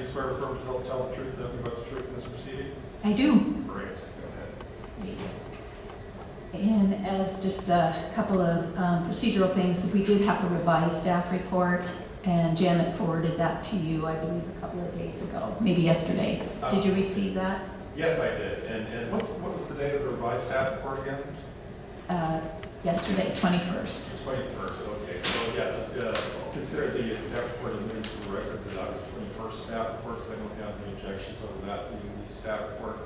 you swear or affirm to tell the truth, nothing but the truth in this proceeding? I do. Great, go ahead. And as just a couple of procedural things, we did have a revised staff report, and Janet forwarded that to you, I believe, a couple of days ago, maybe yesterday. Did you receive that? Yes, I did. And what was the date of the revised staff report again? Yesterday, 21st. The 21st, okay. So, yeah, consider the staff report in minutes of the record that I was 21st staff report, because I don't have any objections over that being the staff report.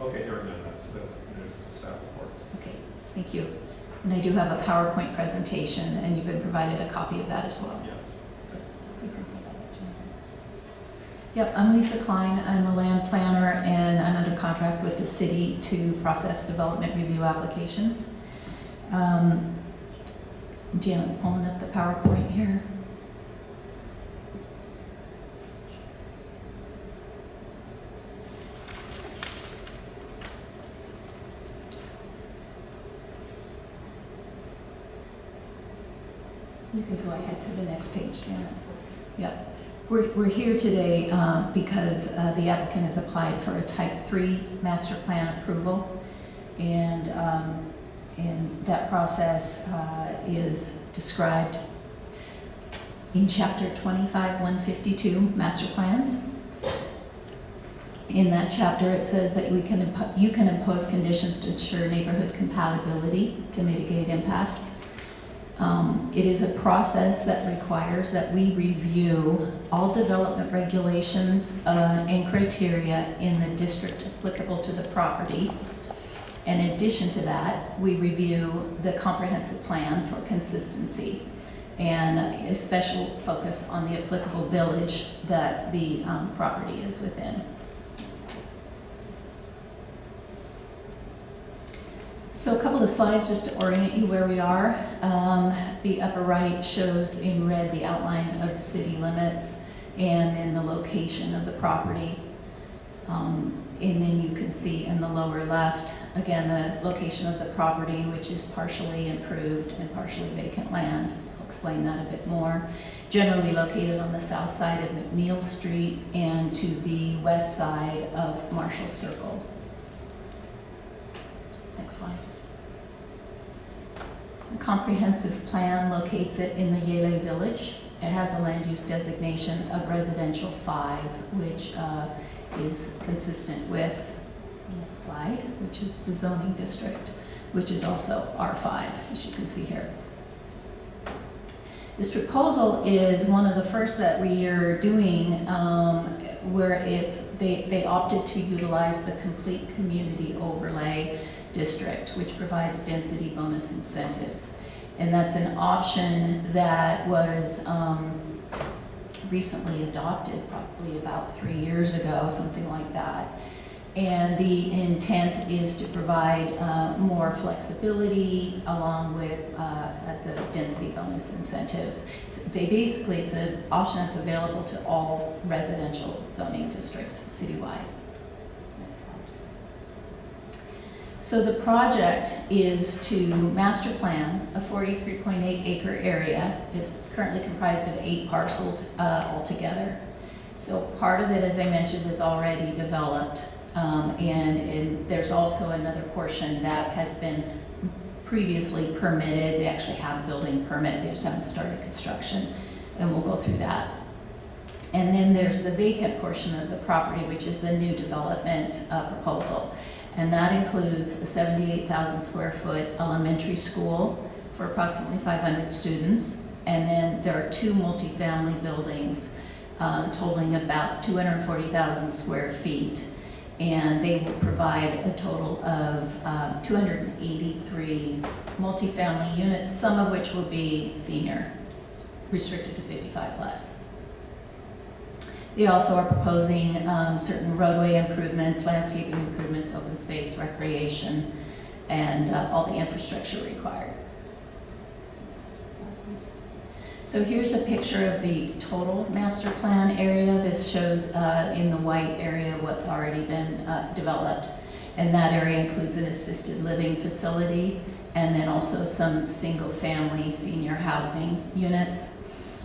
Okay, here again, that's the staff report. Okay, thank you. And I do have a PowerPoint presentation, and you've been provided a copy of that as well. Yes. Yes. Yep, I'm Lisa Klein. I'm a land planner, and I'm under contract with the city to process development review applications. Janet's pulling up the PowerPoint here. You can go ahead to the next page, Janet. Yep. We're here today because the applicant has applied for a type 3 master plan approval, and that process is described in chapter 25-152 master plans. In that chapter it says that you can impose conditions to ensure neighborhood compatibility to mitigate impacts. It is a process that requires that we review all development regulations and criteria in the district applicable to the property. In addition to that, we review the comprehensive plan for consistency and a special focus on the applicable village that the property is within. So a couple of slides just to orient you where we are. The upper right shows in red the outline of the city limits and then the location of the property. And then you can see in the lower left, again, the location of the property, which is partially improved and partially vacant land. I'll explain that a bit more. Generally located on the south side of McNeil Street and to the west side of Marshall Circle. Next slide. The comprehensive plan locates it in the Yele Village. It has a land use designation of residential 5, which is consistent with, next slide, which is the zoning district, which is also R5, as you can see here. This proposal is one of the first that we are doing where they opted to utilize the complete community overlay district, which provides density bonus incentives. And that's an option that was recently adopted, probably about 3 years ago, something like that. And the intent is to provide more flexibility along with the density bonus incentives. It's an option that's available to all residential zoning districts citywide. Next slide. So the project is to master plan a 43.8 acre area. It's currently comprised of 8 parcels altogether. So part of it, as I mentioned, is already developed. And there's also another portion that has been previously permitted. They actually have a building permit, they just haven't started construction, and we'll go through that. And then there's the vacant portion of the property, which is the new development proposal. And that includes a 78,000 square foot elementary school for approximately 500 students. And then there are 2 multifamily buildings totaling about 240,000 square feet. And they will provide a total of 283 multifamily units, some of which will be senior, restricted to 55 plus. They also are proposing certain roadway improvements, landscaping improvements, open space, recreation, and all the infrastructure required. So here's a picture of the total master plan area. This shows in the white area what's already been developed. And that area includes an assisted living facility and then also some single family senior housing units.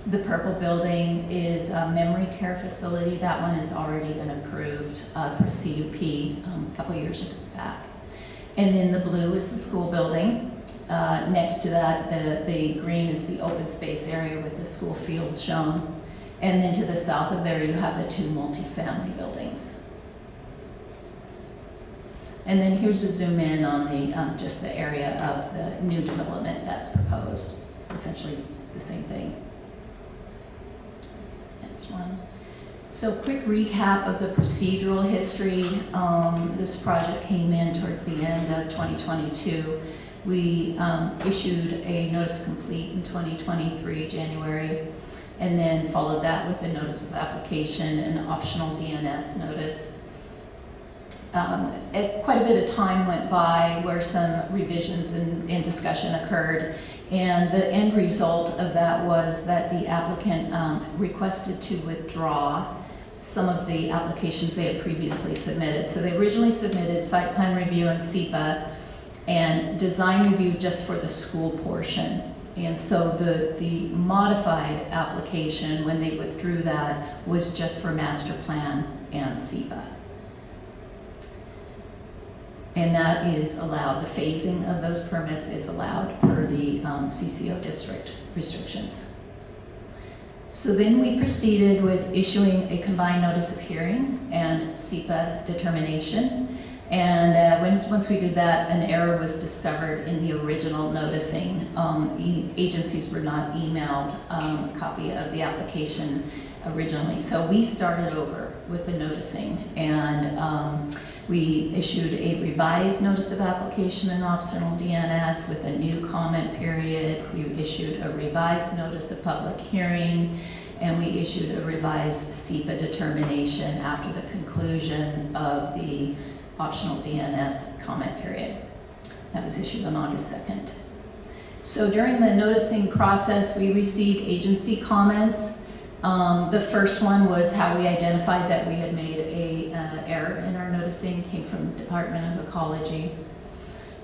The purple building is a memory care facility. That one has already been approved through CUP a couple years back. And then the blue is the school building. Next to that, the green is the open space area with the school field shown. And then to the south of there, you have the 2 multifamily buildings. And then here's a zoom in on the just the area of the new development that's proposed. Essentially the same thing. Next one. So quick recap of the procedural history. This project came in towards the end of 2022. We issued a notice complete in 2023, January, and then followed that with a notice of application and optional DNS notice. Quite a bit of time went by where some revisions and discussion occurred, and the end result of that was that the applicant requested to withdraw some of the applications they had previously submitted. So they originally submitted site plan review and SEPA and design review just for the school portion. And so the modified application, when they withdrew that, was just for master plan and SEPA. And that is allowed, the phasing of those permits is allowed per the CCO district restrictions. So then we proceeded with issuing a combined notice of hearing and SEPA determination. And once we did that, an error was discovered in the original noticing. Agencies were not emailed a copy of the application originally. So we started over with the noticing, and we issued a revised notice of application and optional DNS with a new comment period. We issued a revised notice of public hearing, and we issued a revised SEPA determination after the conclusion of the optional DNS comment period. That was issued on August 2nd. So during the noticing process, we received agency comments. The first one was how we identified that we had made an error in our noticing, came from Department of Ecology.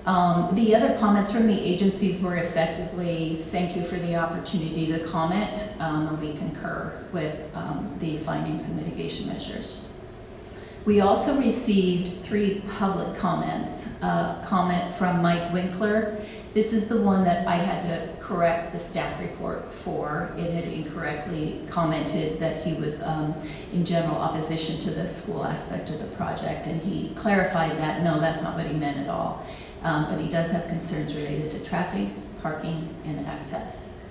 The other comments from the agencies were effectively, thank you for the opportunity to comment, and we concur with the findings and mitigation measures. We also received 3 public comments. Comment from Mike Winkler. This is the one that I had to correct the staff report for. It had incorrectly commented that he was in general opposition to the school aspect of the project, and he clarified that, no, that's not what he meant at all. But he does have concerns related to traffic, parking, and access.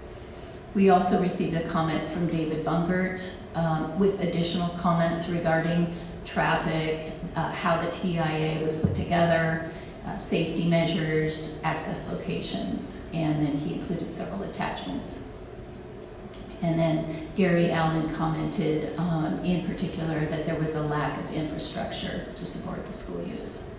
We also received a comment from David Bungert with additional comments regarding traffic, how the TIA was put together, safety measures, access locations, and then he included several attachments. And then Gary Allen commented in particular that there was a lack of infrastructure to support the school use.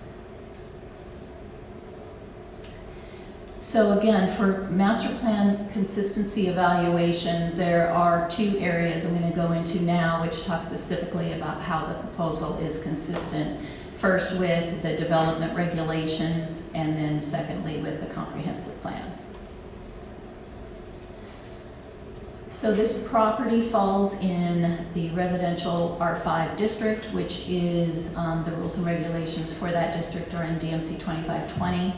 So again, for master plan consistency evaluation, there are 2 areas I'm going to go into now, which talk specifically about how the proposal is consistent. First with the development regulations, and then secondly with the comprehensive plan. So this property falls in the residential R5 district, which is the rules and regulations for that district are in DMC 2520.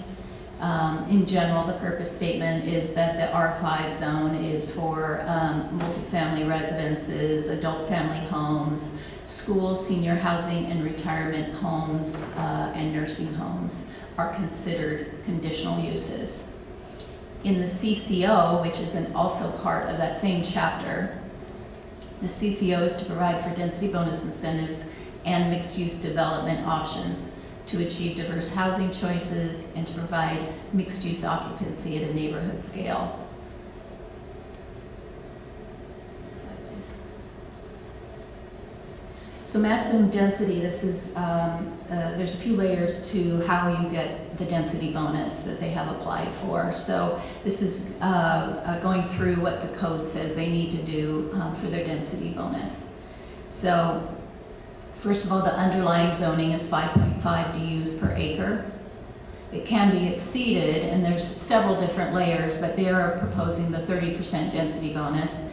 In general, the purpose statement is that the R5 zone is for multifamily residences, adult family homes, schools, senior housing, and retirement homes and nursing homes are considered conditional uses. In the CCO, which is also part of that same chapter, the CCO is to provide for density bonus incentives and mixed-use development options to achieve diverse housing choices and to provide mixed-use occupancy at a neighborhood scale. Next slide, please. So maximum density, this is, there's a few layers to how you get the density bonus that they have applied for. So this is going through what the code says they need to do for their density bonus. So first of all, the underlying zoning is 5.5 DUs per acre. It can be exceeded, and there's several different layers, but they are proposing the 30% density bonus.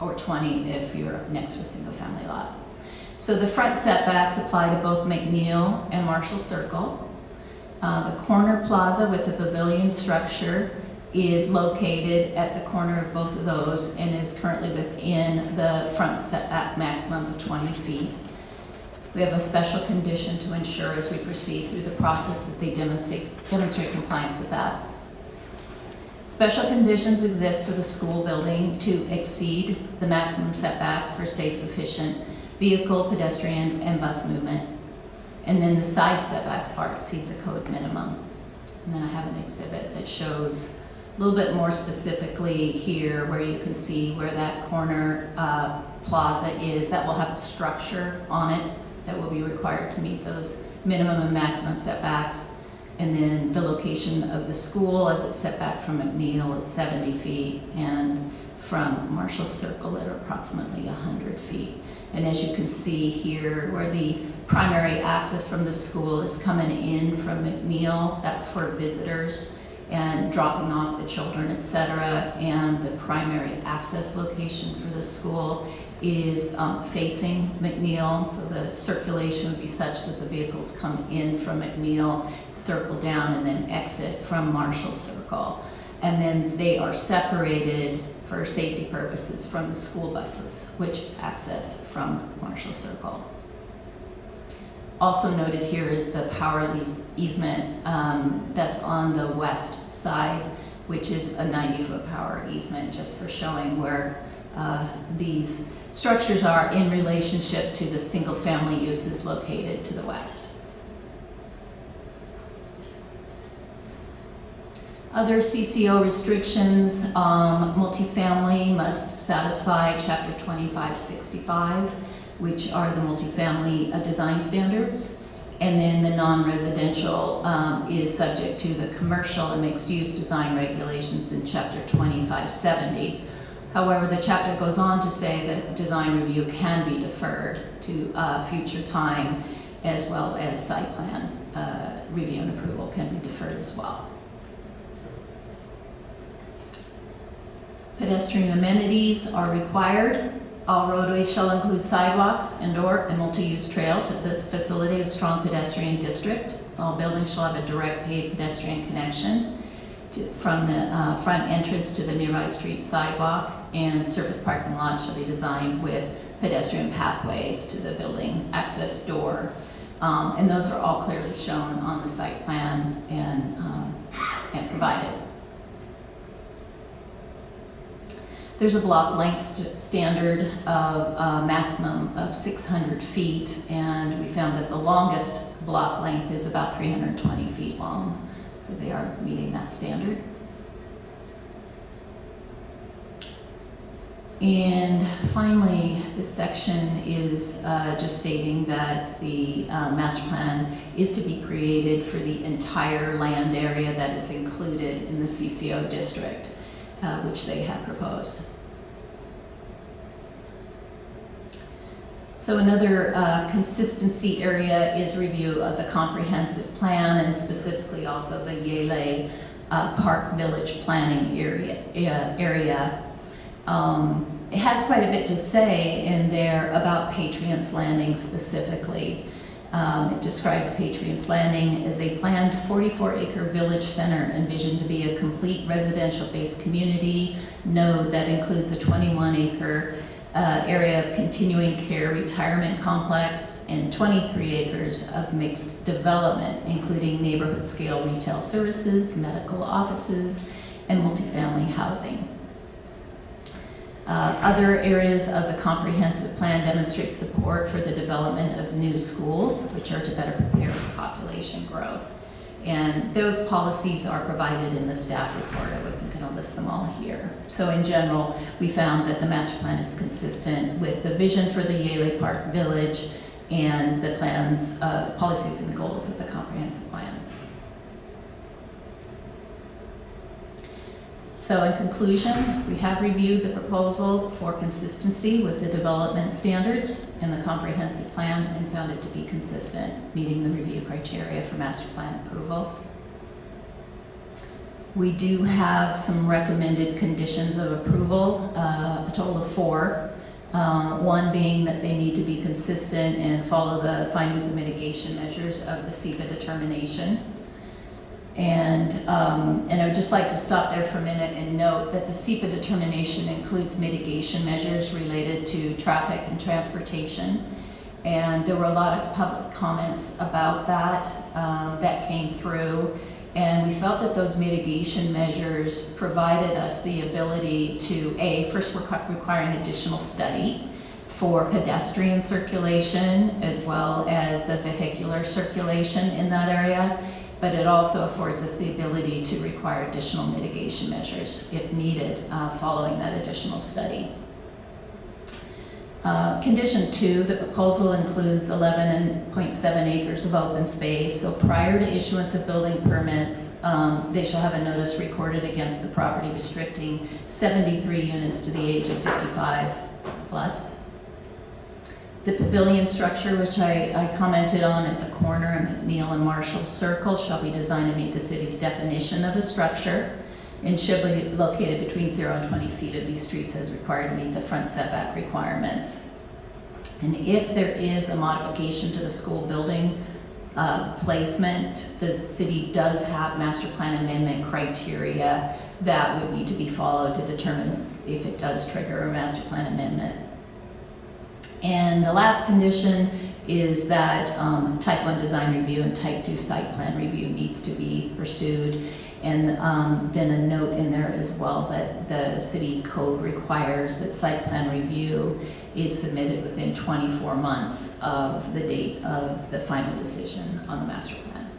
or 20 if you're next to a single-family lot. So the front setbacks apply to both McNeil and Marshall Circle. The corner plaza with the pavilion structure is located at the corner of both of those and is currently within the front setback maximum of 20 feet. We have a special condition to ensure as we proceed through the process that they demonstrate compliance with that. Special conditions exist for the school building to exceed the maximum setback for safe, efficient vehicle, pedestrian, and bus movement. And then the side setbacks far exceed the code minimum. And then I have an exhibit that shows a little bit more specifically here where you can see where that corner plaza is. That will have a structure on it that will be required to meet those minimum and maximum setbacks. And then the location of the school as it's set back from McNeil at 70 feet and from Marshall Circle at approximately 100 feet. And as you can see here, where the primary access from the school is coming in from McNeil, that's for visitors and dropping off the children, etc. And the primary access location for the school is facing McNeil, so the circulation would be such that the vehicles come in from McNeil, circle down, and then exit from Marshall Circle. And then they are separated for safety purposes from the school buses, which access from Marshall Circle. Also noted here is the power easement that's on the west side, which is a 90-foot power easement, just for showing where these structures are in relationship to the single-family uses located to the west. Other CCO restrictions, multifamily must satisfy Chapter 2565, which are the multifamily design standards. And then the non-residential is subject to the commercial and mixed-use design regulations in Chapter 2570. However, the chapter goes on to say that design review can be deferred to future time, as well as site plan review and approval can be deferred as well. Pedestrian amenities are required. All roadways shall include sidewalks and/or a multi-use trail to facilitate a strong pedestrian district. All buildings shall have a direct paved pedestrian connection from the front entrance to the nearby street sidewalk, and surface parking lots shall be designed with pedestrian pathways to the building access door. And those are all clearly shown on the site plan and provided. There's a block length standard of maximum of 600 feet, and we found that the longest block length is about 320 feet long, so they are meeting that standard. And finally, this section is just stating that the master plan is to be created for the entire land area that is included in the CCO district, which they have proposed. So another consistency area is review of the comprehensive plan, and specifically also the Yele Park Village planning area. It has quite a bit to say in there about Patriots Landing specifically. It describes Patriots Landing as a planned 44-acre village center envisioned to be a complete residential-based community node that includes a 21-acre area of continuing care retirement complex and 23 acres of mixed development, including neighborhood-scale retail services, medical offices, and multifamily housing. Other areas of the comprehensive plan demonstrate support for the development of new schools, which are to better prepare for population growth. And those policies are provided in the staff report. I wasn't going to list them all here. So in general, we found that the master plan is consistent with the vision for the Yele Park Village and the plan's policies and goals of the comprehensive plan. So in conclusion, we have reviewed the proposal for consistency with the development standards in the comprehensive plan and found it to be consistent, meeting the review criteria for master plan approval. We do have some recommended conditions of approval, a total of 4. One being that they need to be consistent and follow the findings and mitigation measures of the SEPA determination. And I would just like to stop there for a minute and note that the SEPA determination includes mitigation measures related to traffic and transportation. And there were a lot of public comments about that that came through. And we felt that those mitigation measures provided us the ability to, first requiring additional study for pedestrian circulation as well as the vehicular circulation in that area. But it also affords us the ability to require additional mitigation measures if needed following that additional study. Condition 2, the proposal includes 11.7 acres of open space. So prior to issuance of building permits, they shall have a notice recorded against the property restricting 73 units to the age of 55 plus. The pavilion structure, which I commented on at the corner of McNeil and Marshall Circle, shall be designed to meet the city's definition of a structure and should be located between 0 and 20 feet of these streets as required to meet the front setback requirements. And if there is a modification to the school building placement, the city does have master plan amendment criteria that would need to be followed to determine if it does trigger a master plan amendment. And the last condition is that type 1 design review and type 2 site plan review needs to be pursued. And then a note in there as well that the city code requires that site plan review is submitted within 24 months of the date of the final decision on the master plan.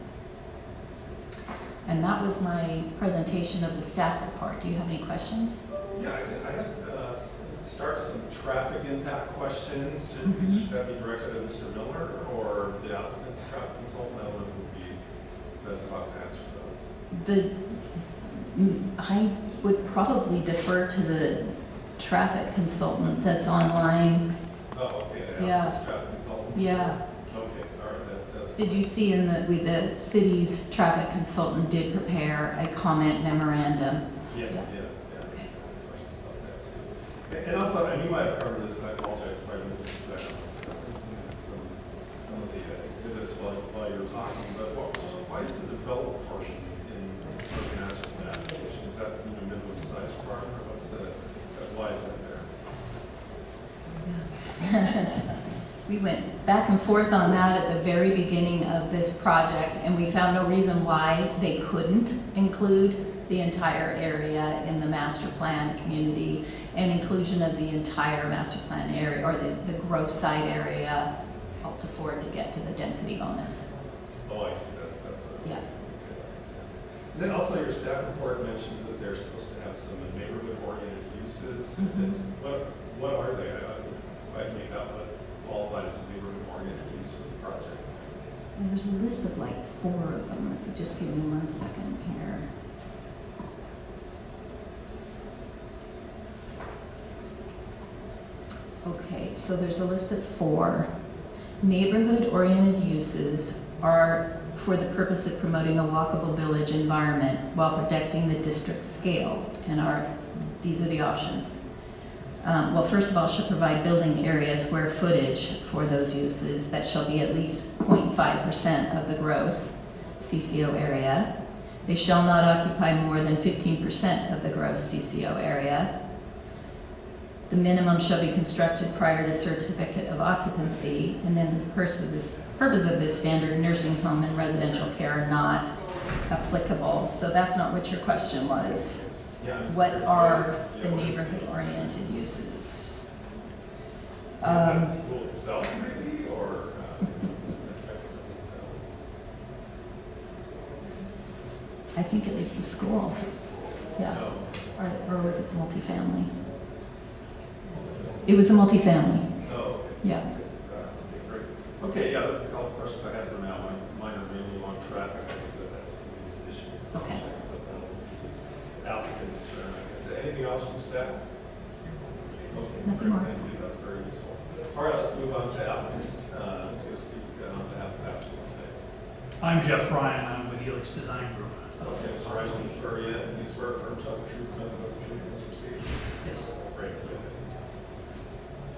And that was my presentation of the staff report. Do you have any questions? Yeah, I had start some traffic impact questions. Should that be directed at Mr. Miller or the applicant's traffic consultant? I would be best about to answer those. I would probably defer to the traffic consultant that's online. Oh, okay. Yeah. Traffic consultant. Yeah. Okay. All right. That's. Did you see in the city's traffic consultant did prepare a comment memorandum? Yes. Yeah. Yeah. Okay. Questions about that too. And also, and you might have covered this. And I apologize if I missed it because I was looking at some of the exhibits while you were talking. But why is the developed portion in the master plan application? Is that minimum size requirement, or why is that there? We went back and forth on that at the very beginning of this project, and we found no reason why they couldn't include the entire area in the master plan community, and inclusion of the entire master plan area, or the gross site area, helped afford to get to the density bonus. Oh, I see. That's what. Yeah. Okay, that makes sense. And then also your staff report mentions that they're supposed to have some neighborhood-oriented uses. What are they? I make out what qualified as a neighborhood-oriented use for the project. And there's a list of like 4 of them. If you just give me 1 second here. Okay, so there's a list of 4. Neighborhood-oriented uses are for the purpose of promoting a walkable village environment while protecting the district scale. And these are the options. Well, first of all, should provide building area square footage for those uses that shall be at least 0.5% of the gross CCO area. They shall not occupy more than 15% of the gross CCO area. The minimum shall be constructed prior to certificate of occupancy, and then the purpose of this standard, nursing home and residential care are not applicable. So that's not what your question was. Yeah, What are the neighborhood-oriented uses? Is that the school itself, maybe, or? I think it was the school. Yeah. Or was it multifamily? It was a multifamily. Oh, okay. Yeah. Okay, great. Okay, yeah, that's all the questions I had for now. Mine are mainly on traffic. I think that's the biggest issue. Okay. So, applicants, I guess. Anything else from staff? Okay, Nothing more. Thank you. That's very useful. All right, let's move on to applicants. Who's going to speak on behalf of applicants today? I'm Jeff Ryan. I'm with Helix Design Group. Okay, so I can swear you in, you swear affirm to tell the truth, nothing but the truth in this proceeding? Yes. Great.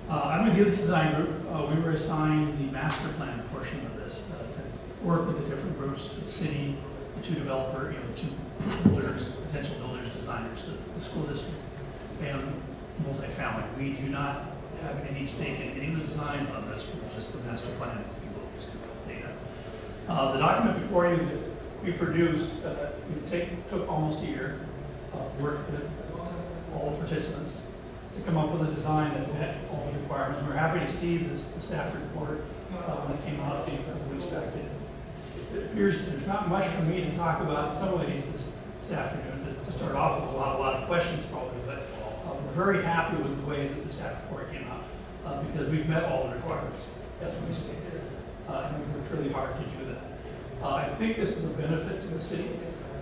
I'm with Helix Design Group. We were assigned the master plan portion of this to work with the different groups, the city, the two developer, the two builders, potential builders, designers, the school district, and multifamily. We do not have any stake in any of the designs on this, just the master plan data. The document before you that we produced, took almost a year of work with all the participants to come up with a design that met all the requirements. We're happy to see this, the staff report when it came out a couple weeks back. It appears there's not much for me to talk about in some ways this afternoon. To start off with a lot of questions probably, but we're very happy with the way that the staff report came out because we've met all the requirements as we stated, and we've worked really hard to do that. I think this is a benefit to the city.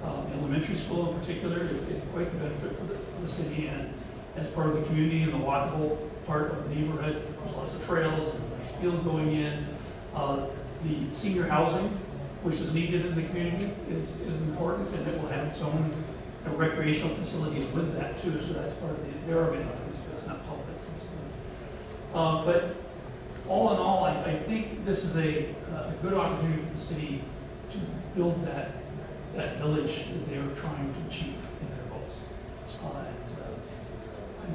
The elementary school in particular is quite the benefit for the city, and as part of the community and the walkable part of the neighborhood. There's lots of trails and there's field going in. The senior housing, which is needed in the community, is important, and it will have its own recreational facilities with that too. So that's part of their amenities, it's not public. But all in all, I think this is a good opportunity for the city to build that village that they are trying to achieve in their goals.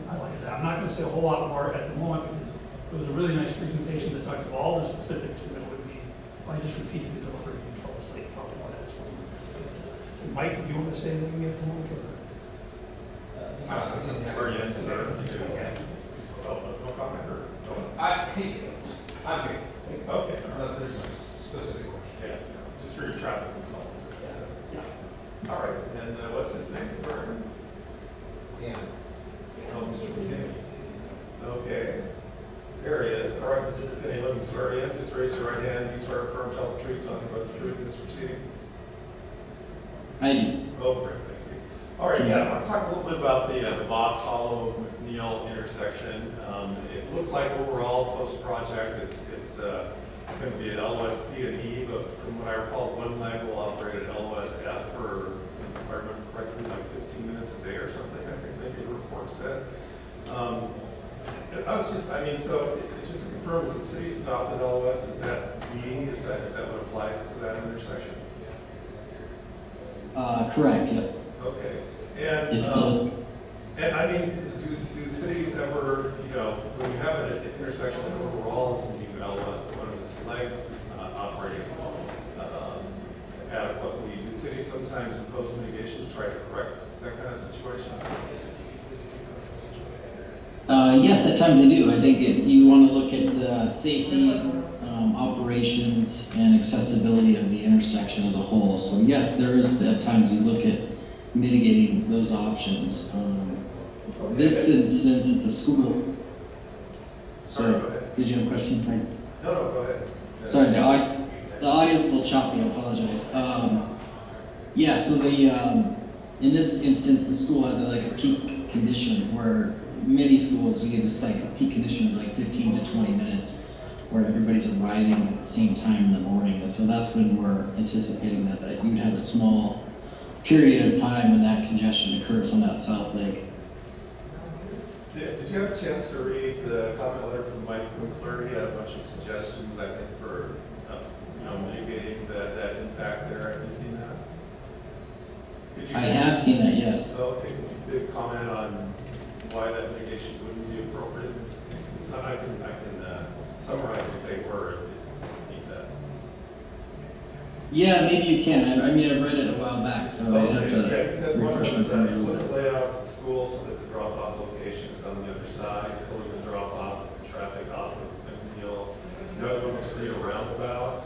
Like I said, I'm not going to say a whole lot more at the moment because it was a really nice presentation that talked about all the specifics, and it would be, if I just repeated the delivery, you'd fall asleep probably one at a time. Mike, do you want to say anything at the moment? I swear you in, sir. No comment or? I'm good. Okay. Unless there's a specific question. Yeah, just for your traffic consultant. Yeah. All right, and what's his name? Yeah. Oh, Mr. McKinney. Okay, there he is. All right, Mr. McKinney, let me swear you in. Just raise your right hand. You swear affirm, tell the truth, nothing but the truth in this proceeding? I do. Oh, great, thank you. All right, yeah, I want to talk a little bit about the Box Hollow McNeil intersection. It looks like overall post-project, it's going to be an LOS-D&E, but from what I recall, one leg will operate at LOS-F for, if I remember correctly, like 15 minutes a day or something, I think maybe the report said. I was just, so just to confirm, is the city's adopted LOS, is that D, is that what applies to that intersection? Correct, yep. Okay, and, It's the, do cities ever, when you have an intersection that overall is needing LOS, but one of its legs is not operating adequately, do cities sometimes impose mitigation to try to correct that kind of situation? yes, at times I do. I think you want to look at safety, operations, and accessibility of the intersection as a whole. So yes, there is at times you look at mitigating those options. This instance, it's a school. Sorry, go ahead. Did you have a question? No, go ahead. Sorry, the audio is a little choppy, I apologize. Yeah, so in this instance, the school has like a peak condition where many schools, you get this like a peak condition of like 15 to 20 minutes where everybody's arriving at the same time in the morning. And so that's when we're anticipating that you would have a small period of time when that congestion occurs on that south leg. Did you have a chance to read the comment letter from Mike Winkler? He had a bunch of suggestions, I think, for mitigating that impact there. Have you seen that? I have seen that, yes. Okay, could you comment on why that mitigation wouldn't be appropriate in this instance? I can summarize what they were if you need that. Yeah, maybe you can. I mean, I've read it a while back, so I'd have to Yeah, he said one refresh was my memory a little flip bit. layout of the school so that the drop-off location is on the other side, pulling the drop-off traffic off of McNeil. The other one was create a roundabout,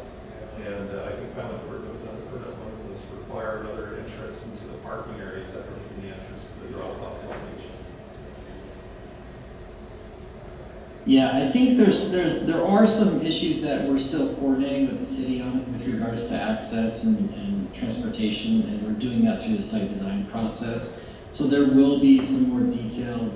and I think another one was require another entrance into the parking area separate from the entrance to the drop-off location. Yeah, I think there are some issues that we're still coordinating with the city on with regards to access and transportation, and we're doing that through the site design process. So there will be some more detailed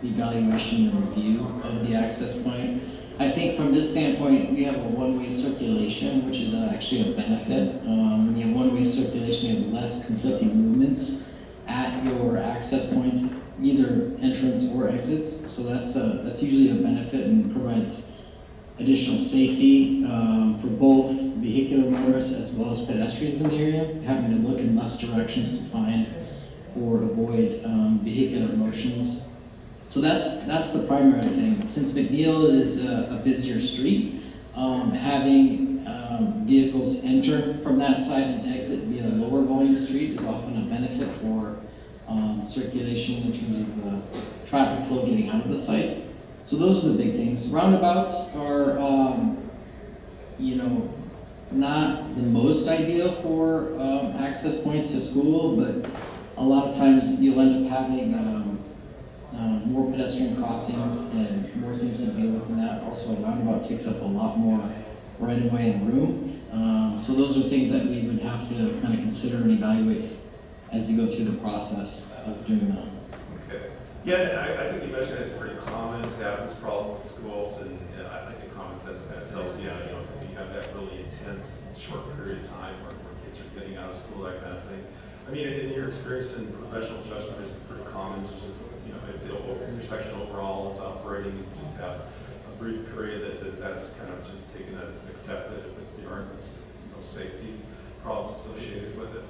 evaluation and review of the access point. I think from this standpoint, we have a one-way circulation, which is actually a benefit. When you have one-way circulation, you have less conflicting movements at your access points, either entrance or exits. So that's usually a benefit and provides additional safety for both vehicular motorists as well as pedestrians in the area, having to look in less directions to find or avoid vehicular motions. So that's the primary thing. Since McNeil is a busier street, having vehicles enter from that side and exit via a lower volume street is often a benefit for circulation in terms of traffic flow getting out of the site. So those are the big things. Roundabouts are, not the most ideal for access points to school, but a lot of times you'll end up having more pedestrian crossings and more things to deal with in that. Also, a roundabout takes up a lot more right-of-way and room. So those are things that we would have to kind of consider and evaluate as you go through the process of doing that. Okay. Yeah, and I think you mentioned it's pretty common to have this problem with schools, and I think common sense kind of tells you, because you have that really intense, short period of time where kids are getting out of school, that kind of thing. I mean, in your experience in professional judgment, it's pretty common to just, if the intersection overall is operating, you just have a brief period that's kind of just taken as accepted if there aren't no safety problems associated with it.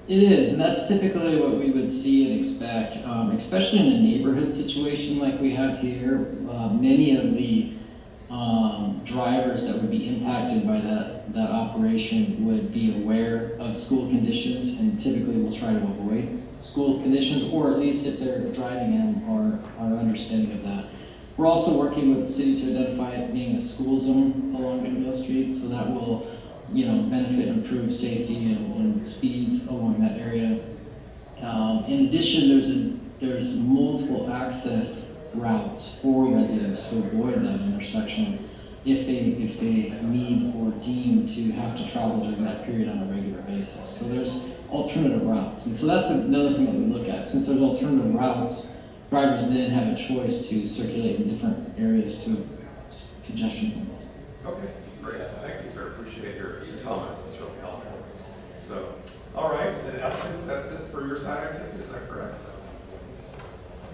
It is, and that's typically what we would see and expect, especially in a neighborhood situation like we have here. Many of the drivers that would be impacted by that operation would be aware of school conditions and typically will try to avoid school conditions, or at least if they're driving in are understanding of that. We're also working with the city to identify it being a school zone along McNeil Street, so that will benefit improved safety and speeds along that area. In addition, there's multiple access routes for residents to avoid that intersection if they need or deem to have to travel during that period on a regular basis. So there's alternative routes, and so that's another thing that we look at. Since there's alternative routes, drivers then have a choice to circulate in different areas to congestion points. Okay, great. Thank you, sir. Appreciate your comments. It's really helpful. So, all right, and applicants, that's it for your side activity, is that correct?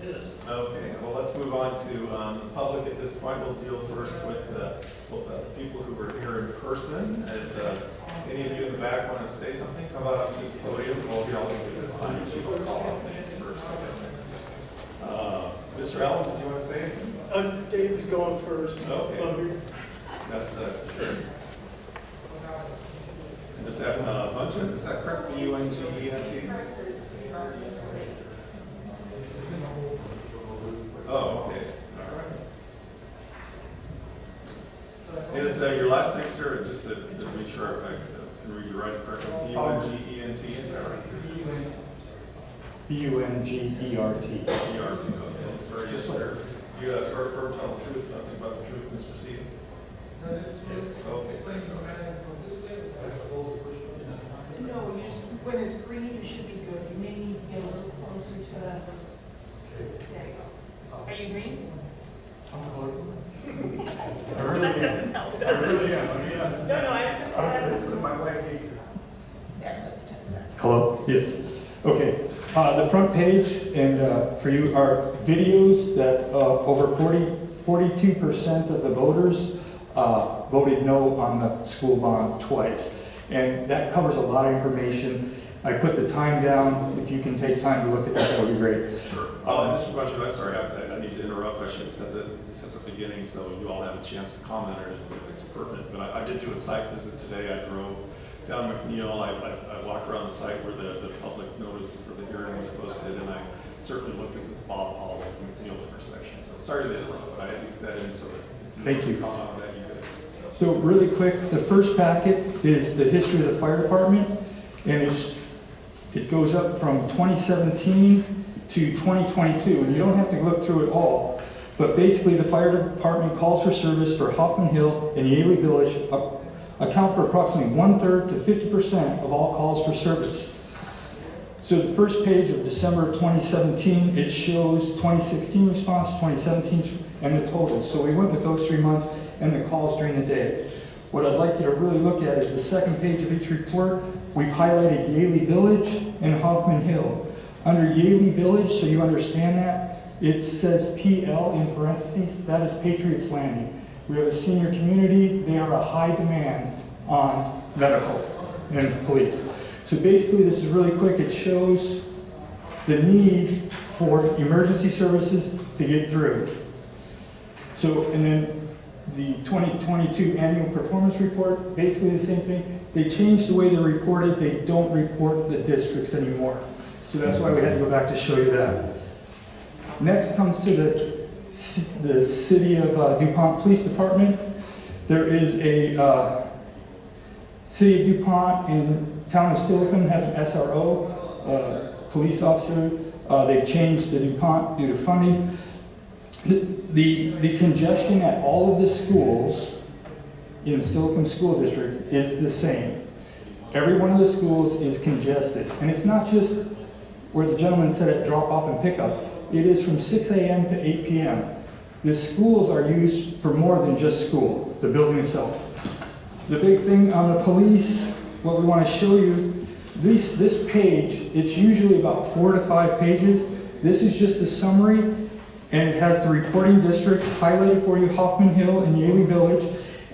It is. Okay, well, let's move on to the public at this point. We'll deal first with the people who were here in person. If any of you in the back want to say something, come out to the podium. We'll be all do this time. You will call out names first. Mr. Allen, did you want to say anything? Dave's going first. Okay. That's sure. Is that Bunchen? Is that correct? B-U-N-G-E-N-T? Oh, okay. All right. And is that your last name, sir? Just to make sure I can read you right correctly. B-U-N-G-E-N-T, is that right? B-U-N-G-E-R-T. E-R-T, okay. Sorry, yes, sir. Do you swear to affirm to tell the truth, nothing but the truth in this proceeding? Okay. No, you just, when it's green, you should be good. You may need to get a little closer to the, there you go. Are you green? I really That am. doesn't help, I does it? really am. Yeah. No, I was just, This is my wife hates it. there, let's test that. Hello? Yes. Okay. The front page, and for you, are videos that over 42% of the voters voted no on the school bond twice. And that covers a lot of information. I put the time down. If you can take time to look at that, that would be great. Sure. And Mr. Bunchen, I'm sorry, I need to interrupt. I should have said this at the beginning so you all have a chance to comment on it if it's pertinent. But I did do a site visit today. I drove down McNeil. I walked around the site where the public notice for the hearing was posted, and I certainly looked at the Bob Hall and McNeil intersection. So sorry to interrupt, but I had to get that in so that Thank you. comment on that you could. So really quick, the first packet is the history of the fire department, and it goes up from 2017 to 2022, and you don't have to look through it all, but basically the fire department calls for service for Hoffman Hill and Yaley Village account for approximately 1/3 to 50% of all calls for service. So the first page of December 2017, it shows 2016 response, 2017 and the totals. So we went with those 3 months and the calls during the day. What I'd like you to really look at is the second page of each report. We've highlighted Yaley Village and Hoffman Hill. Under Yaley Village, so you understand that, it says PL in parentheses, that is Patriots Landing. We have a senior community, they are a high demand on medical and police. So basically, this is really quick, it shows the need for emergency services to get through. So, and then the 2022 annual performance report, basically the same thing. They changed the way they're reported, they don't report the districts anymore. So that's why we had to go back to show you that. Next comes to the City of DuPont Police Department. There is a City of DuPont and Town of Steilacoom have an SRO, police officer. They've changed the DuPont due to funding. The congestion at all of the schools in Steilacoom School District is the same. Every one of the schools is congested. And it's not just where the gentleman said at drop off and pick up. It is from 6 a.m. to 8 p.m. The schools are used for more than just school, the building itself. The big thing on the police, what we want to show you, this page, it's usually about 4 to 5 pages. This is just a summary, and it has the reporting districts highlighted for you, Hoffman Hill and Yaley Village.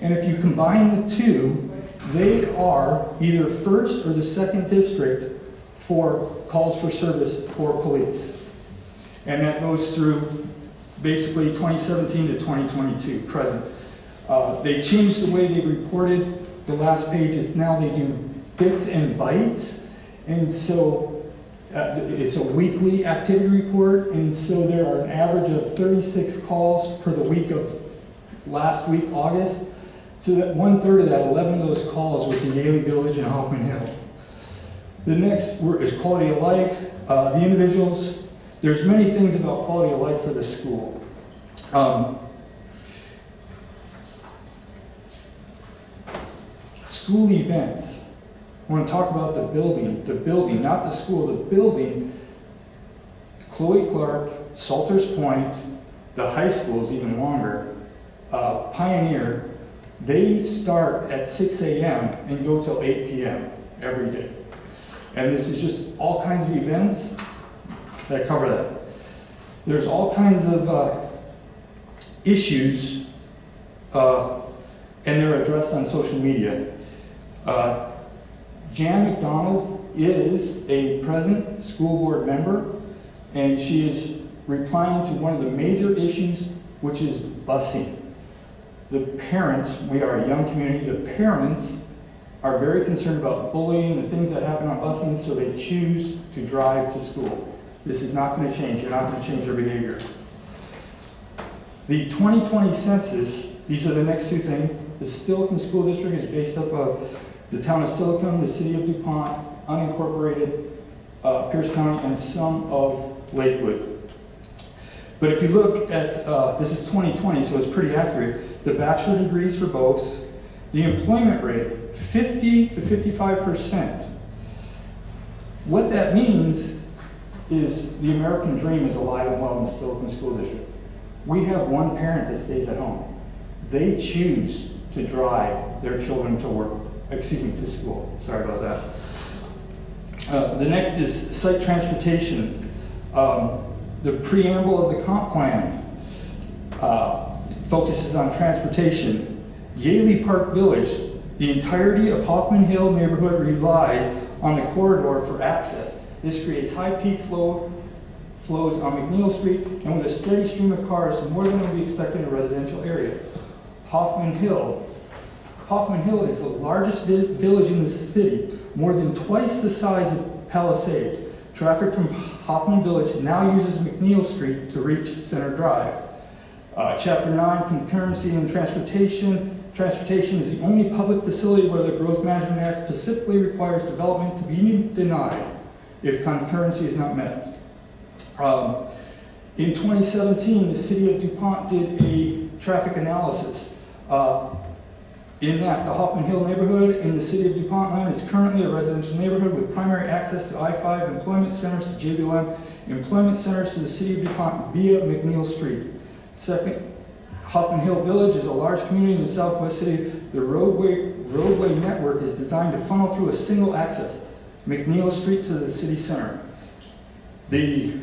And if you combine the two, they are either first or the second district for calls for service for police. And that goes through basically 2017 to 2022, present. They changed the way they reported. The last page is now they do bits and bytes. And so it's a weekly activity report. And so there are an average of 36 calls per the week of last week, August. So that 1/3 of that, 11 of those calls were to Yaley Village and Hoffman Hill. The next is quality of life. The individuals, there's many things about quality of life for the school. School events. I want to talk about the building, not the school, the building. Chloe Clark, Salters Point, the high school is even longer, Pioneer, they start at 6 a.m. and go till 8 p.m. every day. And this is just all kinds of events that cover that. There's all kinds of issues, and they're addressed on social media. Jan McDonald is a present school board member, and she is replying to one of the major issues, which is busing. The parents, we are a young community, the parents are very concerned about bullying, the things that happen on busing, so they choose to drive to school. This is not going to change. You're not going to change their behavior. The 2020 census, these are the next two things. The Steilacoom School District is based up of the town of Steilacoom, the city of DuPont, unincorporated Pierce County, and some of Lakewood. But if you look at, this is 2020, so it's pretty accurate, the bachelor degrees for both, the employment rate, 50 to 55%. What that means is the American dream is alive and well in the Steilacoom School District. We have one parent that stays at home. They choose to drive their children to work, to school. Sorry about that. The next is site transportation. The preamble of the comp plan focuses on transportation. Yaley Park Village, the entirety of Hoffman Hill neighborhood relies on the corridor for access. This creates high peak flows on McNeil Street, and with a steady stream of cars, more than would be expected in a residential area. Hoffman Hill is the largest village in the city, more than twice the size of Palisades. Traffic from Hoffman Village now uses McNeil Street to reach Center Drive. Chapter 9, concurrency in transportation. Transportation is the only public facility where the Growth Management Act specifically requires development to be denied if concurrency is not met. In 2017, the city of DuPont did a traffic analysis. In that, the Hoffman Hill neighborhood in the city of DuPont line is currently a residential neighborhood with primary access to I-5, employment centers to JBLM, employment centers to the city of DuPont via McNeil Street. Second, Huffman Hill Village is a large community in the southwest city. The roadway network is designed to funnel through a single access, McNeil Street to the city center. The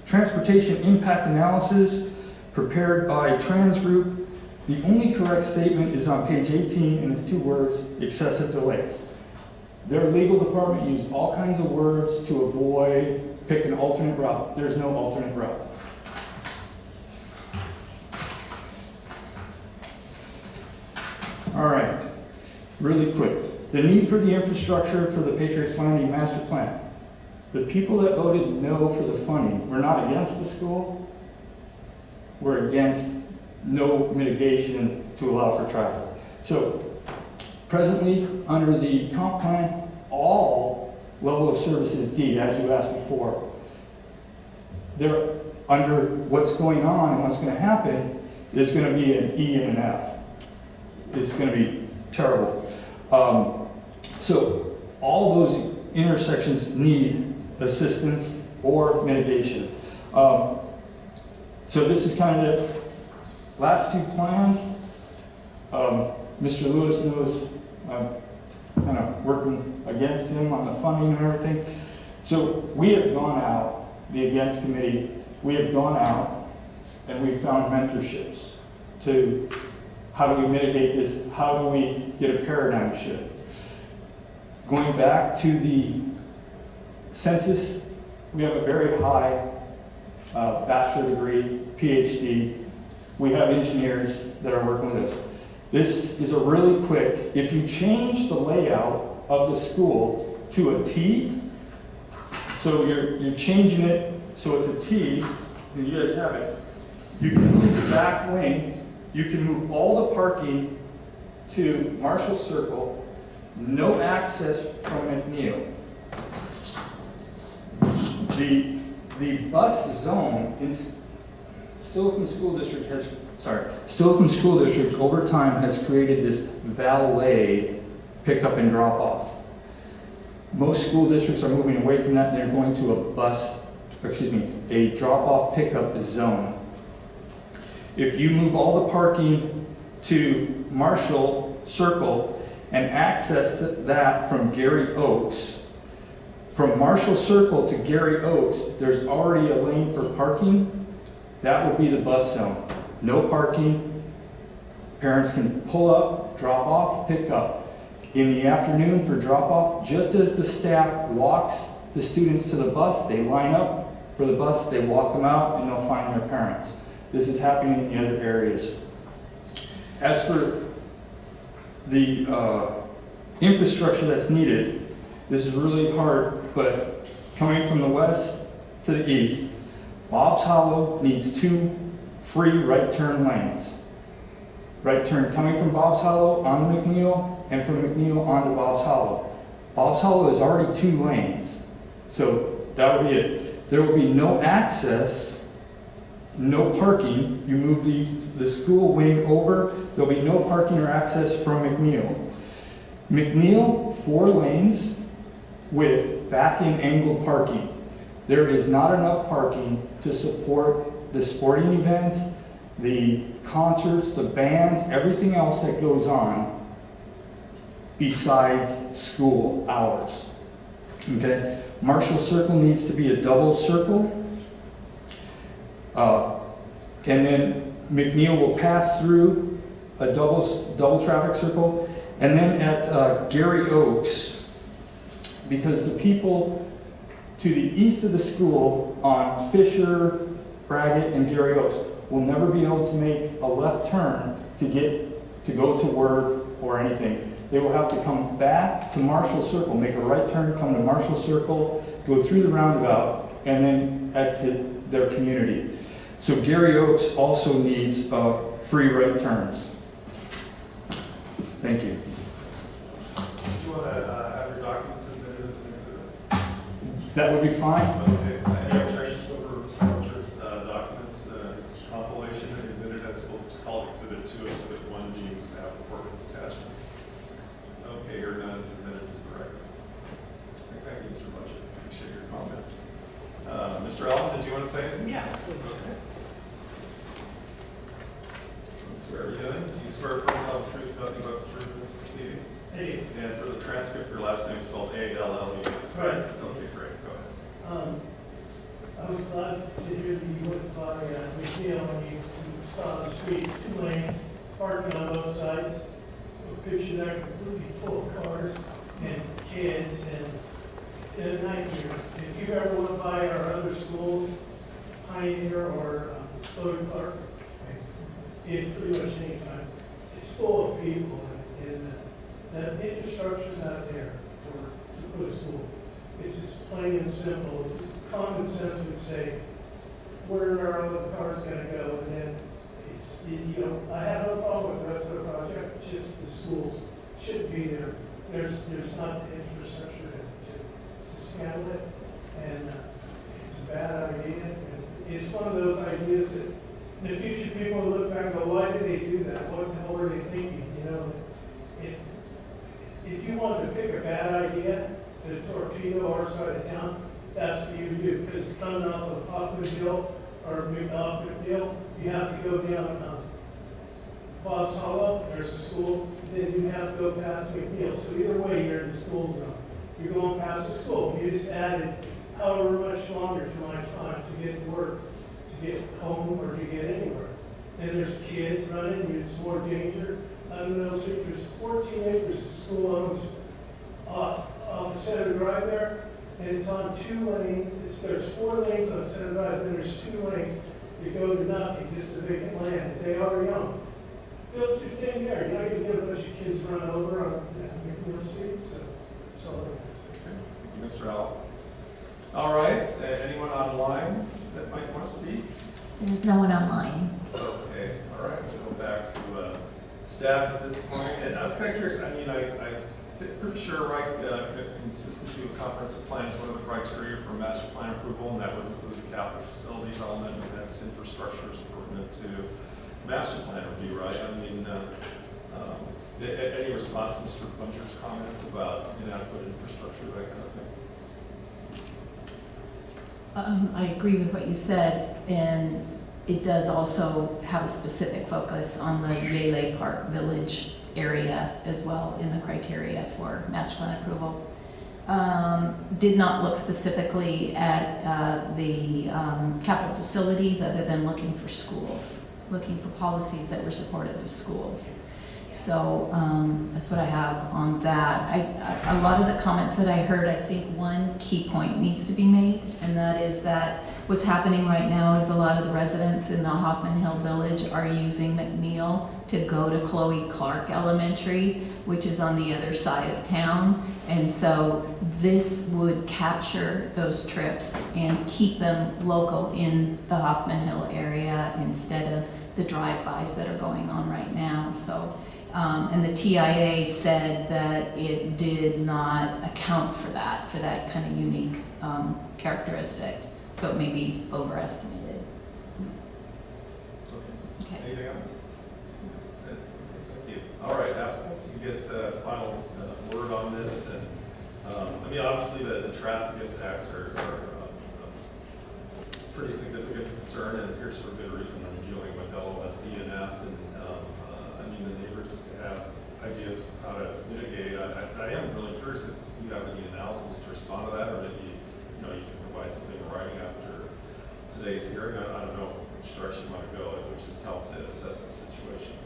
transportation impact analysis prepared by Trans Group, the only correct statement is on page 18, and it's 2 words, excessive delays. Their legal department used all kinds of words to avoid pick an alternate route. There's no alternate route. All right, really quick. The need for the infrastructure for the Patriots Landing Master Plan. The people that voted no for the funding, we're not against the school. We're against no mitigation to allow for traffic. So presently, under the comp plan, all level of services D, as you asked before, they're under what's going on and what's going to happen is going to be an E and an F. It's going to be terrible. So all those intersections need assistance or mitigation. So this is kind of the last 2 plans. Mr. Lewis knows I'm kind of working against him on the funding and everything. So we have gone out, the Against Committee, we have gone out and we've found mentorships to how do we mitigate this, how do we get a paradigm shift. Going back to the census, we have a very high bachelor degree, PhD. We have engineers that are working with us. This is a really quick, if you change the layout of the school to a T, so you're changing it so it's a T, and you guys have it, you can move the back wing, you can move all the parking to Marshall Circle, no access from McNeil. The bus zone in Steilacoom School District Steilacoom School District over time has created this valet pickup and drop off. Most school districts are moving away from that and they're going to a drop off pickup zone. If you move all the parking to Marshall Circle and access to that from Gary Oaks, from Marshall Circle to Gary Oaks, there's already a lane for parking. That would be the bus zone. No parking. Parents can pull up, drop off, pick up. In the afternoon for drop off, just as the staff walks the students to the bus, they line up for the bus, they walk them out, and they'll find their parents. This is happening in the other areas. As for the infrastructure that's needed, this is really hard, but coming from the west to the east, Bob's Hollow needs 2 free right turn lanes. Right turn coming from Bob's Hollow on McNeil and from McNeil onto Bob's Hollow. Bob's Hollow is already 2 lanes, so that would be it. There will be no access, no parking. You move the school wing over, there'll be no parking or access from McNeil. McNeil, 4 lanes with back-in angled parking. There is not enough parking to support the sporting events, the concerts, the bands, everything else that goes on besides school hours. Okay? Marshall Circle needs to be a double circle. And then McNeil will pass through a double traffic circle. And then at Gary Oaks, because the people to the east of the school on Fisher, Braggett, and Gary Oaks will never be able to make a left turn to go to work or anything. They will have to come back to Marshall Circle, make a right turn, come to Marshall Circle, go through the roundabout, and then exit their community. So Gary Oaks also needs free right turns. Thank you. Do you want to have your documents submitted as an exhibit? That would be fine. Okay. Any objections over Mr. Archer's documents, his compilation and admitted as, we'll just call it exhibit 2, exhibit 1G, staff reports, attachments. Okay, you're none submitted to the record. Thank you, Mr. Budget. Appreciate your comments. Mr. Allen, did you want to say anything? Yeah. Okay. Let's swear you in. Do you swear to tell the truth, nothing but the truth in this proceeding? Hey, And for the transcript, your last name is spelled A-L-L-E. Right. Okay, great, go ahead. I was glad to hear that you went by McNeil when you saw the streets, 2 lanes, parking on both sides. A picture there completely full of cars and kids and a nightmare. If you ever went by our other schools, Pioneer or Bowdoin Clark, it's pretty much any time, it's full of people and the infrastructure's not there to put a school. It's just plain and simple. Common sense would say, where are all the cars gonna go? And then it's, you know, I have no problem with the rest of the project, just the schools should be there. There's not the infrastructure to handle it, and it's a bad idea. And it's one of those ideas that in the future people will look back and go, why did they do that? What the hell were they thinking? You know, if you wanted to pick a bad idea to torpedo our side of town, that's what you would do, because coming off of Hoffman Hill or off McNeil, you have to go down Bob's Hollow, there's a school, then you have to go past McNeil. So either way, you're in the school zone. You're going past the school. You just added however much longer to my time to get to work, to get home, or to get anywhere. And there's kids running, it's more danger. On Middle Street, there's 14 acres the school owns off the Center Drive there. And it's on 2 lanes. There's 4 lanes on Center Drive, then there's 2 lanes that go to nothing, just the vacant land that they already own. Built to 10 yards, you're not going to get a bunch of kids running over on McNeil Street, so that's all I can say. Thank you, Mr. Al. All right, anyone online that might want to speak? There's no one online. Okay, all right, we'll go back to staff at this point. And I was kind of curious, I mean, I'm pretty sure, right, consistency with comprehensive plan is one of the criteria for master plan approval, and that would include the capital facilities element, and that's infrastructure is pertinent to master plan review, right? I mean, any response to Mr. Bunger's comments about inadequate infrastructure, that kind of thing? I agree with what you said, and it does also have a specific focus on the Yele Park Village area as well in the criteria for master plan approval. Did not look specifically at the capital facilities other than looking for schools, looking for policies that were supportive of schools. So that's what I have on that. A lot of the comments that I heard, I think one key point needs to be made, and that is that what's happening right now is a lot of the residents in the Hoffman Hill Village are using McNeil to go to Chloe Clark Elementary, which is on the other side of town. And so this would capture those trips and keep them local in the Hoffman Hill area instead of the drive-bys that are going on right now. So, and the TIA said that it did not account for that kind of unique characteristic. So it may be overestimated. Okay. Anything else? Good. Thank you. All right, applicants, you get final word on this. And I mean, obviously the traffic impacts are a pretty significant concern, and it appears for good reason. I'm dealing with LOSD and F, and I mean, the neighbors have ideas of how to mitigate. I am really curious if you have any analysis to respond to that, or maybe you can provide something in writing after today's hearing. I don't know which direction you want to go. It would just help to assess the situation.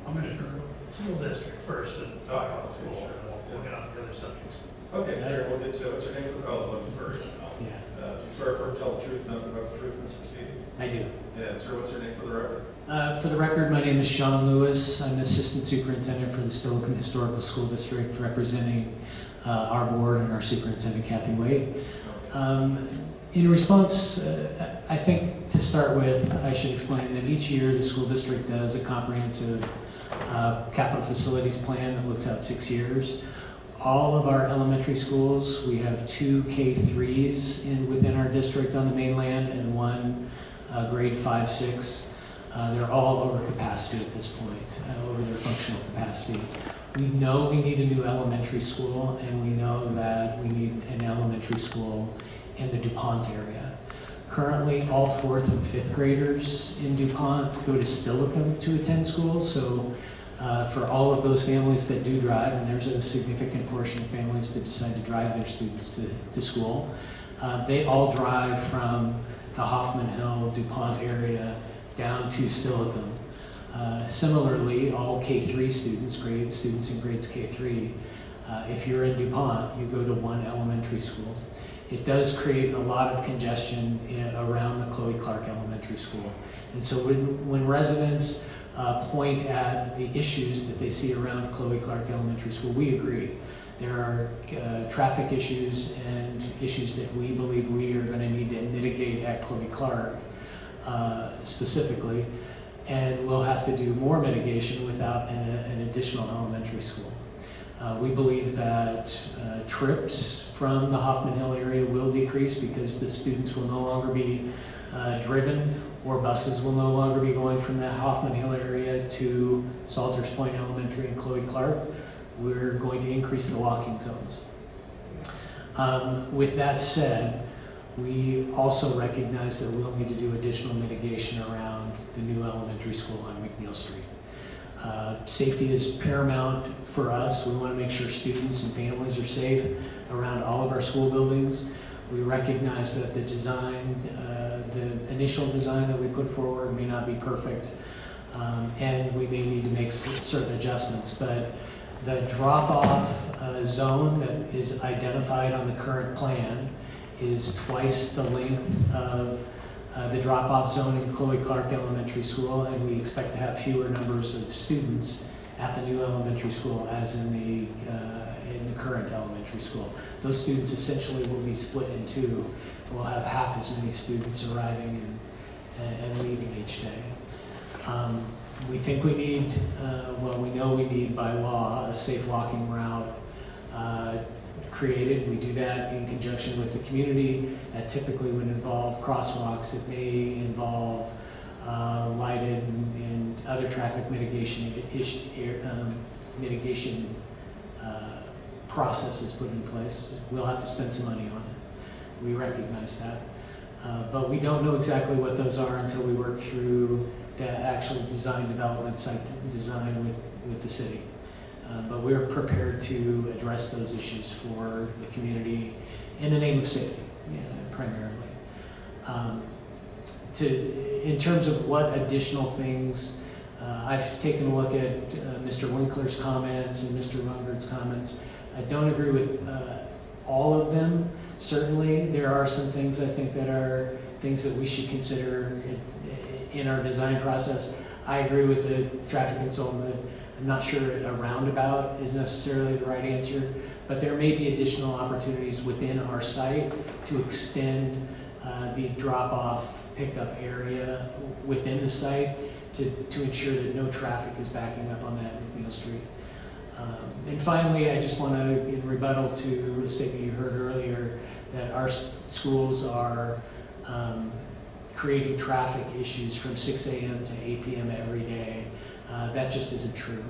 I'm going to turn school district first, and Oh, okay, we'll sure. get on the other subjects. Okay, sir, we'll get to what's your name for the call? Lunsford. Yeah, Do you swear to tell the truth, nothing but the truth in this proceeding? I do. Yeah, sir, what's your name for the record? For the record, my name is Sean Lewis. I'm Assistant Superintendent for the Stoughton Historical School District, representing our board and our superintendent, Kathy Wade. In response, I think to start with, I should explain that each year the school district does a comprehensive capital facilities plan that looks out 6 years. All of our elementary schools, we have 2 K-3s within our district on the mainland and 1 grade 5-6. They're all over capacity at this point, over their functional capacity. We know we need a new elementary school, and we know that we need an elementary school in the DuPont area. Currently, all 4th and 5th graders in DuPont go to Steilacoom to attend school. So for all of those families that do drive, and there's a significant portion of families that decide to drive their students to school, they all drive from the Hoffman Hill, DuPont area down to Steilacoom. Similarly, all K-3 students, students in grades K-3, if you're in DuPont, you go to one elementary school. It does create a lot of congestion around the Chloe Clark Elementary School. And so when residents point at the issues that they see around Chloe Clark Elementary School, we agree. There are traffic issues and issues that we believe we are going to need to mitigate at Chloe Clark specifically, and we'll have to do more mitigation without an additional elementary school. We believe that trips from the Hoffman Hill area will decrease because the students will no longer be driven, or buses will no longer be going from that Hoffman Hill area to Salters Point Elementary and Chloe Clark. We're going to increase the walking zones. With that said, we also recognize that we'll need to do additional mitigation around the new elementary school on McNeil Street. Safety is paramount for us. We want to make sure students and families are safe around all of our school buildings. We recognize that the design, the initial design that we put forward may not be perfect, and we may need to make certain adjustments, but the drop-off zone that is identified on the current plan is twice the length of the drop-off zone in Chloe Clark Elementary School, and we expect to have fewer numbers of students at the new elementary school as in the current elementary school. Those students essentially will be split in two. We'll have half as many students arriving and leaving each day. We think we need, well, we know we need by law a safe walking route created. We do that in conjunction with the community. That typically would involve crosswalks. It may involve lighted and other traffic mitigation processes put in place. We'll have to spend some money on it. We recognize that. But we don't know exactly what those are until we work through the actual design development site design with the city. But we're prepared to address those issues for the community in the name of safety, primarily. In terms of what additional things, I've taken a look at Mr. Winkler's comments and Mr. Rungard's comments. I don't agree with all of them. Certainly, there are some things I think that are things that we should consider in our design process. I agree with the traffic consultant. I'm not sure a roundabout is necessarily the right answer, but there may be additional opportunities within our site to extend the drop-off pickup area within the site to ensure that no traffic is backing up on that McNeil Street. And finally, I just want to, in rebuttal to a statement you heard earlier, that our schools are creating traffic issues from 6 a.m. to 8 p.m. every day. That just isn't true.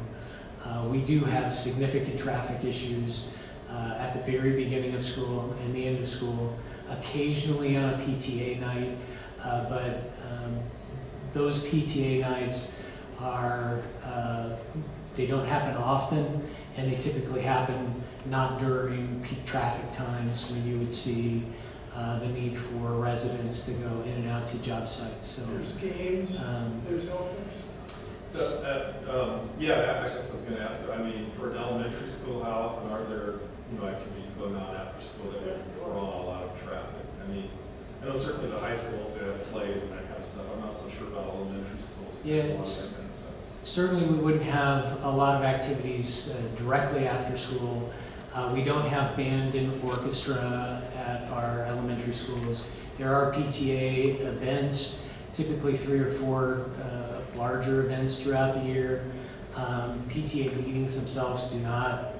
We do have significant traffic issues at the very beginning of school and the end of school, occasionally on a PTA night, but those PTA nights are, they don't happen often, and they typically happen not during peak traffic times when you would see the need for residents to go in and out to job sites. So There's games, there's offers. So, yeah, actually, that's what I was going to ask you. I mean, for an elementary school, how often are there, activities going on after school that would draw a lot of traffic? I mean, I know certainly the high schools, they have plays and that kind of stuff. I'm not so sure about elementary schools. Yeah, That kind of stuff. certainly we wouldn't have a lot of activities directly after school. We don't have band and orchestra at our elementary schools. There are PTA events, typically 3 or 4 larger events throughout the year. PTA meetings themselves do not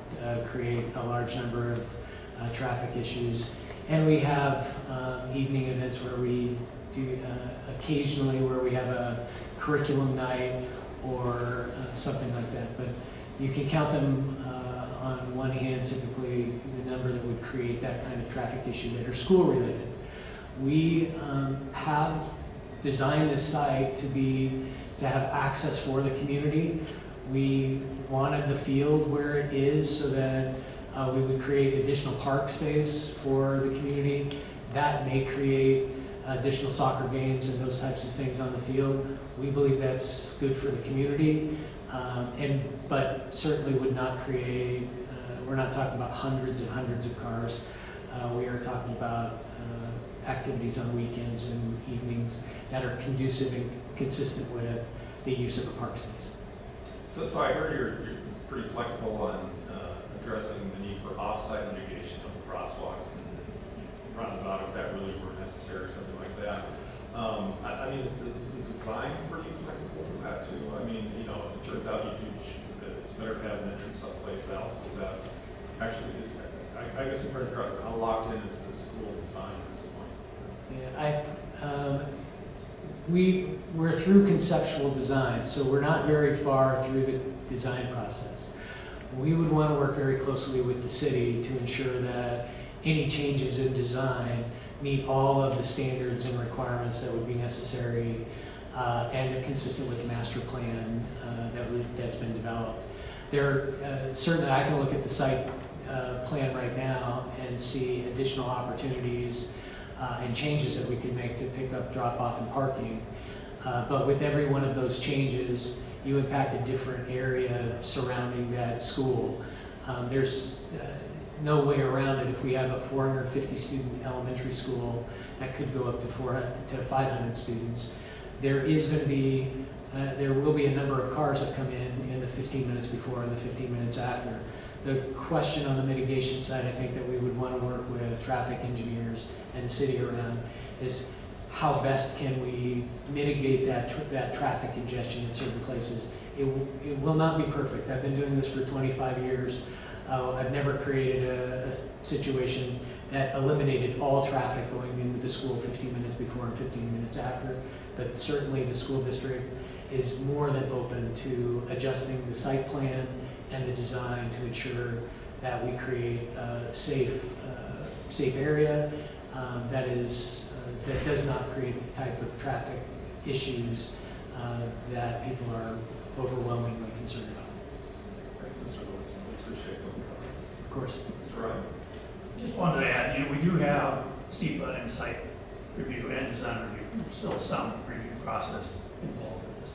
create a large number of traffic issues. And we have evening events where we do occasionally where we have a curriculum night or something like that. But you can count them on one hand, typically the number that would create that kind of traffic issue that are school related. We have designed this site to have access for the community. We wanted the field where it is so that we would create additional park space for the community. That may create additional soccer games and those types of things on the field. We believe that's good for the community, but certainly would not create, we're not talking about hundreds and hundreds of cars. We are talking about activities on weekends and evenings that are conducive and consistent with the use of a park space. So I heard you're pretty flexible on addressing the need for off-site mitigation of the crosswalks and roundabout if that really were necessary or something like that. I mean, is the design pretty flexible for that too? I mean, you know, if it turns out that it's better to have an entrance someplace else, is that actually, I guess I'm trying to figure out how locked in is the school design at this point? Yeah, we're through conceptual design, so we're not very far through the design process. We would want to work very closely with the city to ensure that any changes in design meet all of the standards and requirements that would be necessary and are consistent with the master plan that's been developed. Certainly I can look at the site plan right now and see additional opportunities and changes that we could make to pick up, drop off, and parking. But with every one of those changes, you impact a different area surrounding that school. There's no way around it. If we have a 450 student elementary school that could go up to 500 students, there will be a number of cars that come in the 15 minutes before and the 15 minutes after. The question on the mitigation side, I think that we would want to work with traffic engineers and the city around is how best can we mitigate that traffic congestion in certain places. It will not be perfect. I've been doing this for 25 years. I've never created a situation that eliminated all traffic going into the school 15 minutes before and 15 minutes after, but certainly the school district is more than open to adjusting the site plan and the design to ensure that we create a safe area that does not create the type of traffic issues that people are overwhelmingly concerned about. Thanks, Mr. Lewis. Really appreciate those comments. Of course. Mr. Ryan? Just wanted to add, we do have SEPA and site review and design review. There's still some review process involved with this.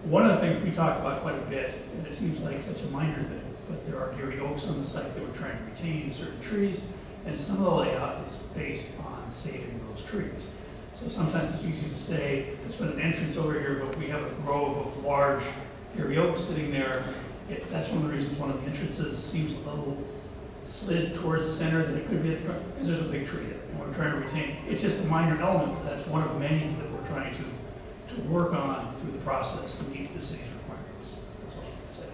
One of the things we talked about quite a bit, and it seems like such a minor thing, but there are Gary Oaks on the site that we're trying to retain certain trees, and some of the layout is based on saving those trees. So sometimes it's easy to say, let's put an entrance over here, but we have a grove of large Gary Oaks sitting there. That's one of the reasons one of the entrances seems a little slid towards the center than it could be at the front, because there's a big tree there, and we're trying to retain. It's just a minor element, but that's one of many that we're trying to work on through the process to meet the city's requirements. That's all I can say.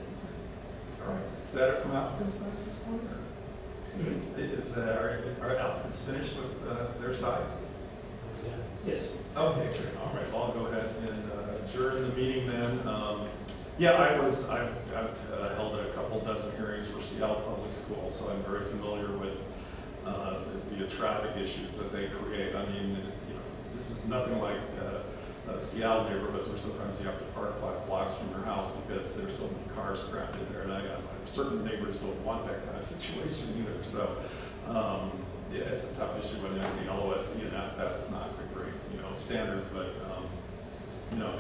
All right. Is that it from applicants side at this point? Or are applicants finished with their side? Yes. Okay, great. All right. Well, I'll go ahead and adjourn the meeting then. I've held a couple dozen hearings for Seattle Public Schools, so I'm very familiar with the traffic issues that they create. I mean, this is nothing like Seattle neighborhoods where sometimes you have to park 5 blocks from your house because there's so many cars crammed in there, and certain neighbors don't want that kind of situation either. So, it's a tough issue when I see LOSE and that's not a great, standard, but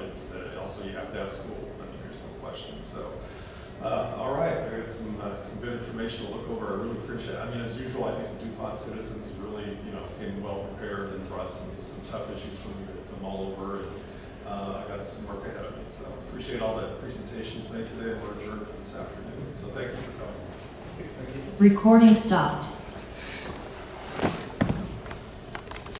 it's also you have to have schools. I mean, there's no question. So, all right, I got some good information to look over. I really appreciate it. I mean, as usual, I think the DuPont citizens really, came well prepared and brought some tough issues for me to mull over. And I got some work ahead of me. So appreciate all the presentations made today. We're adjourned this afternoon. So thank you for coming. Recording stopped.